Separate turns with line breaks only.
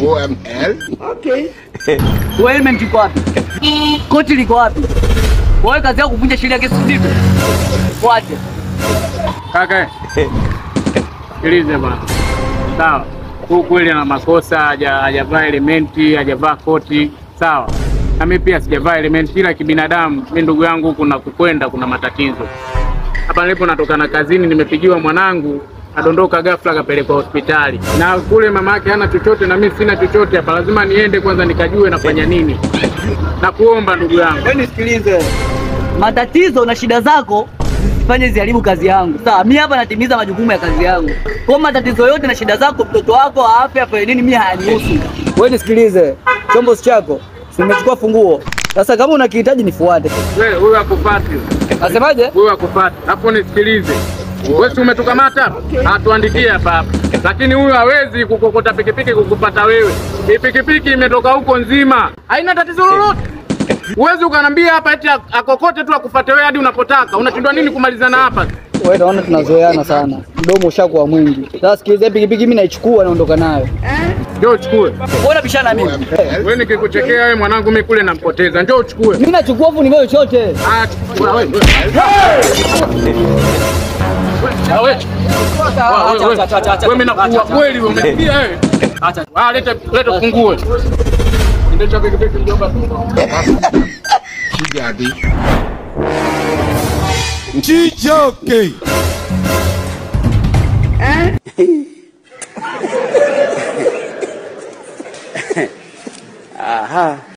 OML.
Okay. Wewe helmet iko wapi? Koti liko wapi? Wewe kazi yako kuvunja sheria kesi zipi? Fuate.
Kaka. Sikilize bwana. Sawa. Huyu kweli ana makosa, hajavaa elementi, hajavaa koti. Sawa. Na mimi pia sijavaa elementi, ila kibinadamu, mimi ndugu yangu kuna kukwenda kuna matatizo. Hapa nilipo natoka na kazini, nimepigiwa mwanangu adondoka ghafla akapelekwa hospitali. Na kule mama yake hana chochote na mimi sina chochote hapa. Lazima niende kwanza nikajue nafanya nini. Na kuomba ndugu yangu.
Wewe nisikilize. Matatizo na shida zako zisifanye ziharibu kazi yangu. Sawa, mimi hapa natimiza majukumu ya kazi yangu. Kwa matatizo yote na shida zako, mtoto wako afya afanye nini, mimi hayanihusu. Wewe nisikilize. Chombo chako nimechukua funguo. Sasa kama unakihitaji nifuate.
Wewe huyu akupati.
Nasemaje?
Huyu akupati. Hapo nisikilize. Wewe si umetukamata hapa? Atuandikie hapa. Lakini huyu hawezi kukokota pikipiki kukupata wewe. Hii pikipiki imetoka huko nzima. Haina tatizo lolote. Uwezi ukaniambia hapa eti akokote tu akufuate wewe hadi unapotaka. Unashindwa nini kumalizana hapa?
Wewe naona tunazoeana sana. Mdomo ushakuwa mwingi. Sasa sikilize, pikipiki mimi naichukua naondoka nayo.
Njoo uchukue.
Mbona bishana mimi?
Wewe nikikuchekea wewe mwanangu mimi kule nampoteza. Njoo uchukue.
Mimi nachukua afu nimewe chote.
Ah, chukua wewe. Wewe. Wewe mimi nakuua kweli umesikia wewe? Acha. Ah, leta fungue. Ndio pikipiki mjomba.
Kijadi.
Chijoke. Aha.